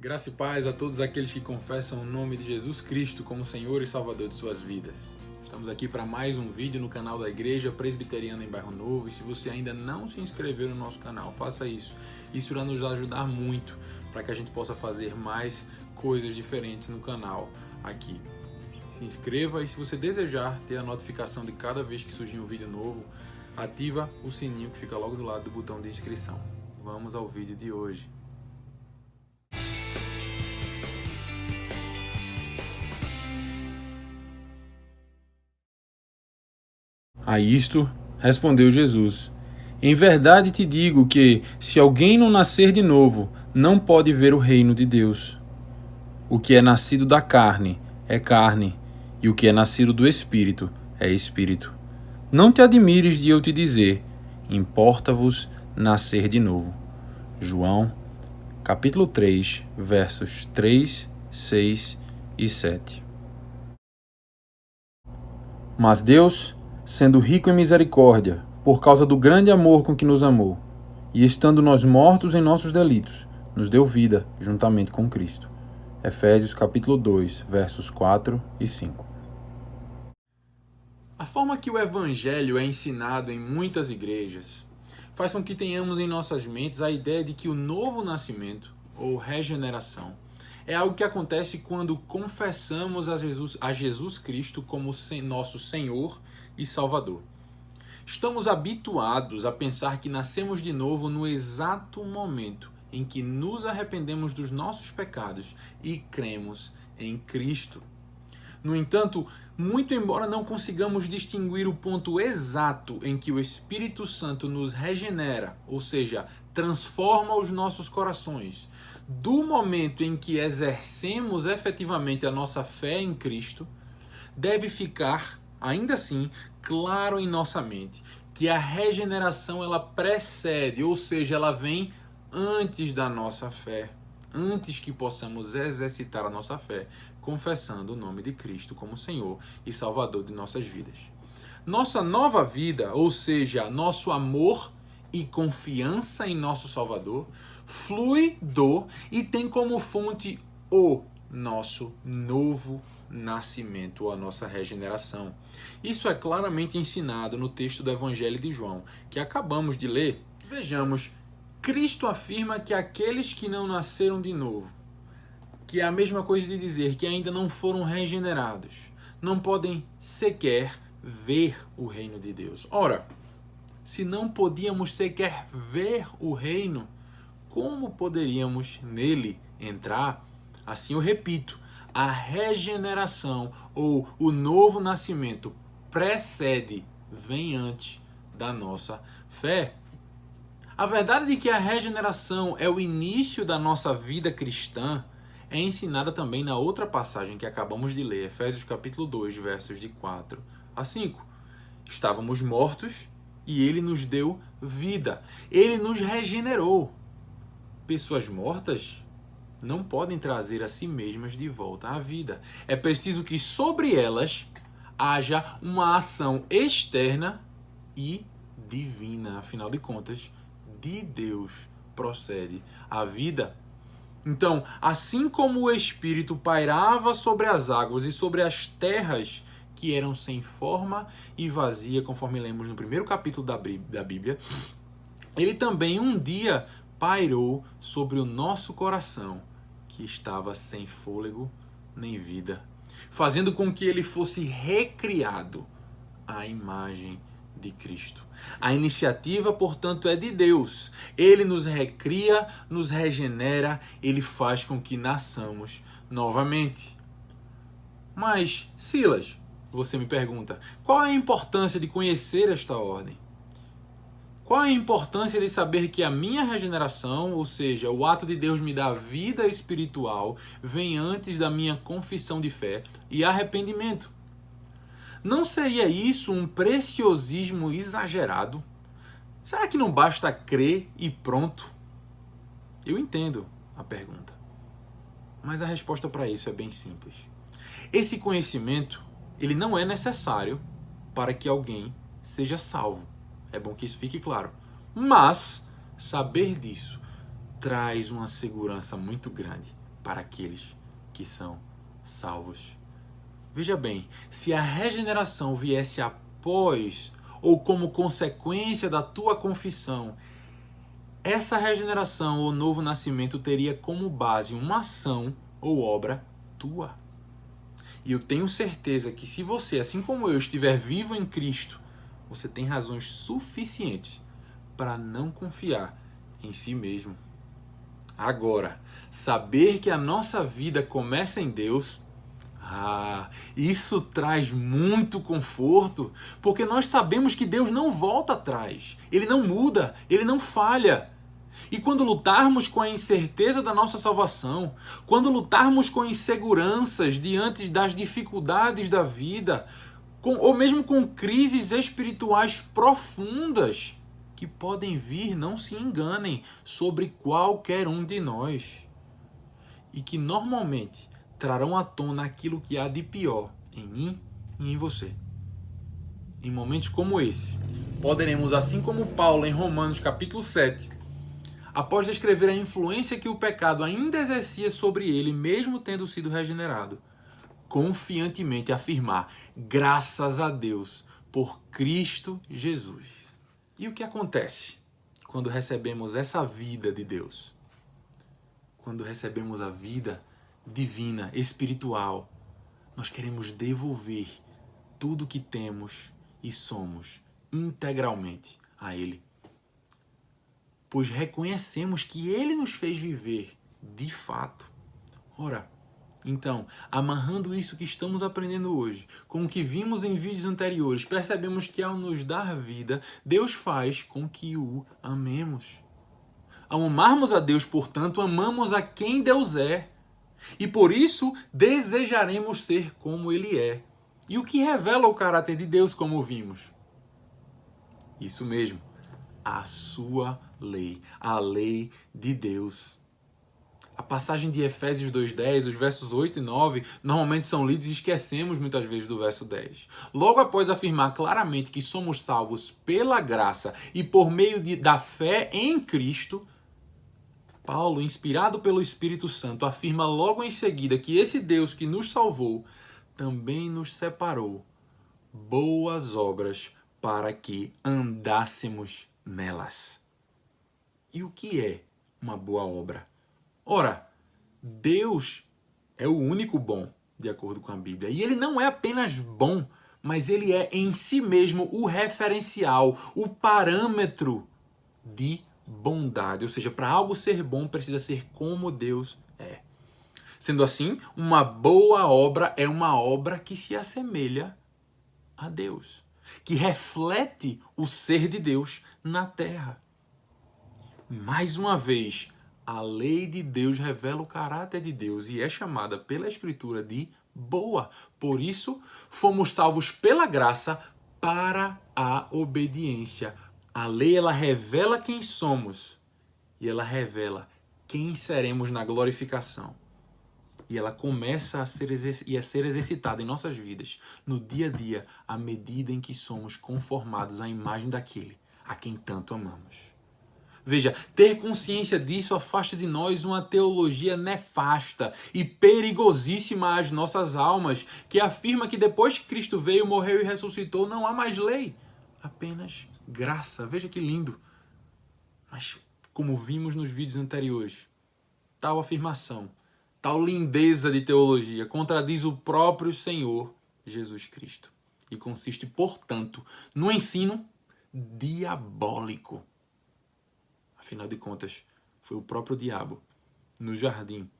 Graça e paz a todos aqueles que confessam o nome de Jesus Cristo como Senhor e Salvador de suas vidas. Estamos aqui para mais um vídeo no canal da Igreja Presbiteriana em Bairro Novo. E se você ainda não se inscreveu no nosso canal, faça isso. Isso irá nos ajudar muito para que a gente possa fazer mais coisas diferentes no canal aqui. Se inscreva e se você desejar ter a notificação de cada vez que surgir um vídeo novo, ativa o sininho que fica logo do lado do botão de inscrição. Vamos ao vídeo de hoje. A isto respondeu Jesus: Em verdade te digo que, se alguém não nascer de novo, não pode ver o reino de Deus. O que é nascido da carne é carne, e o que é nascido do Espírito é Espírito. Não te admires de eu te dizer: importa-vos nascer de novo. João, capítulo 3, versos 3, 6 e 7. Mas Deus, sendo rico em misericórdia, por causa do grande amor com que nos amou, e estando nós mortos em nossos delitos, nos deu vida juntamente com Cristo. Efésios capítulo 2, versos 4 e 5. A forma que o Evangelho é ensinado em muitas igrejas faz com que tenhamos em nossas mentes a ideia de que o novo nascimento, ou regeneração, é algo que acontece quando confessamos a Jesus Cristo como nosso Senhor e Salvador. Estamos habituados a pensar que nascemos de novo no exato momento em que nos arrependemos dos nossos pecados e cremos em Cristo. No entanto, muito embora não consigamos distinguir o ponto exato em que o Espírito Santo nos regenera, ou seja, transforma os nossos corações, do momento em que exercemos efetivamente a nossa fé em Cristo, deve ficar, ainda assim, claro em nossa mente que a regeneração ela precede, ou seja, ela vem antes da nossa fé, antes que possamos exercitar a nossa fé, confessando o nome de Cristo como Senhor e Salvador de nossas vidas. Nossa nova vida, ou seja, nosso amor e confiança em nosso Salvador, flui do e tem como fonte o nosso novo nascimento, ou a nossa regeneração. Isso é claramente ensinado no texto do Evangelho de João, que acabamos de ler. Vejamos, Cristo afirma que aqueles que não nasceram de novo, que é a mesma coisa de dizer que ainda não foram regenerados, não podem sequer ver o reino de Deus. Ora, se não podíamos sequer ver o reino, como poderíamos nele entrar? Assim eu repito, a regeneração ou o novo nascimento precede, vem antes da nossa fé. A verdade de que a regeneração é o início da nossa vida cristã é ensinada também na outra passagem que acabamos de ler, Efésios capítulo 2, versos de 4 a 5. Estávamos mortos e ele nos deu vida. Ele nos regenerou. Pessoas mortas não podem trazer a si mesmas de volta à vida. É preciso que sobre elas haja uma ação externa e divina. Afinal de contas, de Deus procede a vida. Então, assim como o Espírito pairava sobre as águas e sobre as terras que eram sem forma e vazia, conforme lemos no primeiro capítulo da Bíblia, ele também um dia pairou sobre o nosso coração, que estava sem fôlego nem vida, fazendo com que ele fosse recriado à imagem de Cristo. A iniciativa, portanto, é de Deus. Ele nos recria, nos regenera, ele faz com que nasçamos novamente. Mas, Silas, você me pergunta, qual é a importância de conhecer esta ordem? Qual a importância de saber que a minha regeneração, ou seja, o ato de Deus me dar vida espiritual, vem antes da minha confissão de fé e arrependimento? Não seria isso um preciosismo exagerado? Será que não basta crer e pronto? Eu entendo a pergunta, mas a resposta para isso é bem simples. Esse conhecimento, ele não é necessário para que alguém seja salvo. É bom que isso fique claro. Mas saber disso traz uma segurança muito grande. para aqueles que são salvos. Veja bem, se a regeneração viesse após ou como consequência da tua confissão, essa regeneração ou novo nascimento teria como base uma ação ou obra tua. E eu tenho certeza que se você, assim como eu, estiver vivo em Cristo, você tem razões suficientes para não confiar em si mesmo. Agora, saber que a nossa vida começa em Deus, isso traz muito conforto, porque nós sabemos que Deus não volta atrás, Ele não muda, Ele não falha. E quando lutarmos com a incerteza da nossa salvação, quando lutarmos com inseguranças diante das dificuldades da vida, ou mesmo com crises espirituais profundas que podem vir, não se enganem, sobre qualquer um de nós, e que normalmente trarão à tona aquilo que há de pior em mim e em você. Em momentos como esse, poderemos, assim como Paulo em Romanos capítulo 7, após descrever a influência que o pecado ainda exercia sobre ele, mesmo tendo sido regenerado, confiantemente afirmar: graças a Deus por Cristo Jesus. E o que acontece quando recebemos essa vida de Deus? Quando recebemos a vida divina, espiritual, nós queremos devolver tudo que temos e somos integralmente a Ele. Pois reconhecemos que Ele nos fez viver de fato. Ora, então, amarrando isso que estamos aprendendo hoje, com o que vimos em vídeos anteriores, percebemos que ao nos dar vida, Deus faz com que o amemos. Ao amarmos a Deus, portanto, amamos a quem Deus é. E por isso desejaremos ser como Ele é. E o que revela o caráter de Deus, como vimos? Isso mesmo, a sua lei, a lei de Deus. A passagem de Efésios 2:10, os versos 8 e 9, normalmente são lidos e esquecemos muitas vezes do verso 10. Logo após afirmar claramente que somos salvos pela graça e por meio da fé em Cristo, Paulo, inspirado pelo Espírito Santo, afirma logo em seguida que esse Deus que nos salvou também nos separou boas obras para que andássemos nelas. E o que é uma boa obra? Ora, Deus é o único bom, de acordo com a Bíblia. E Ele não é apenas bom, mas Ele é em si mesmo o referencial, o parâmetro de bondade. Ou seja, para algo ser bom, precisa ser como Deus é. Sendo assim, uma boa obra é uma obra que se assemelha a Deus, que reflete o ser de Deus na terra. Mais uma vez, a lei de Deus revela o caráter de Deus e é chamada pela Escritura de boa. Por isso, fomos salvos pela graça para a obediência. A lei, ela revela quem somos e ela revela quem seremos na glorificação. E ela começa a ser exercitada em nossas vidas, no dia a dia, à medida em que somos conformados à imagem daquele a quem tanto amamos. Veja, ter consciência disso afasta de nós uma teologia nefasta e perigosíssima às nossas almas, que afirma que depois que Cristo veio, morreu e ressuscitou, não há mais lei, apenas graça. Veja que lindo. Mas, como vimos nos vídeos anteriores, tal afirmação, tal lindeza de teologia contradiz o próprio Senhor Jesus Cristo e consiste, portanto, no ensino diabólico. Afinal de contas, foi o próprio diabo, no jardim,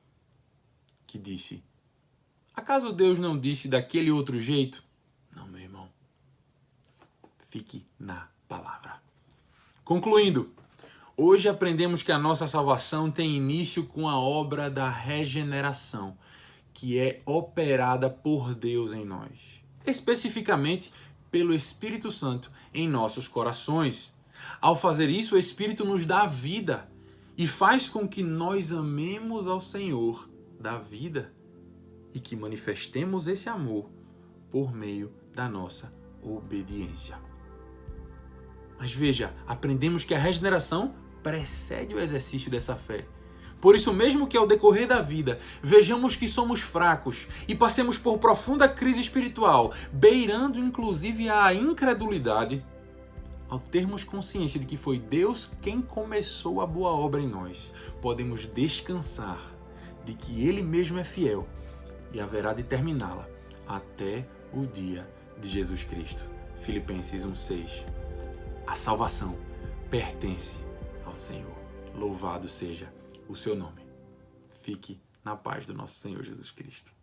que disse: acaso Deus não disse daquele outro jeito? Não, meu irmão. Fique na palavra. Concluindo, hoje aprendemos que a nossa salvação tem início com a obra da regeneração, que é operada por Deus em nós. Especificamente pelo Espírito Santo em nossos corações. Ao fazer isso, o Espírito nos dá vida e faz com que nós amemos ao Senhor da vida e que manifestemos esse amor por meio da nossa obediência. Mas veja, aprendemos que a regeneração precede o exercício dessa fé. Por isso mesmo que ao decorrer da vida vejamos que somos fracos e passemos por profunda crise espiritual, beirando inclusive a incredulidade, ao termos consciência de que foi Deus quem começou a boa obra em nós, podemos descansar de que Ele mesmo é fiel e haverá de terminá-la até o dia de Jesus Cristo. Filipenses 1:6. A salvação pertence ao Senhor. Louvado seja o seu nome. Fique na paz do nosso Senhor Jesus Cristo.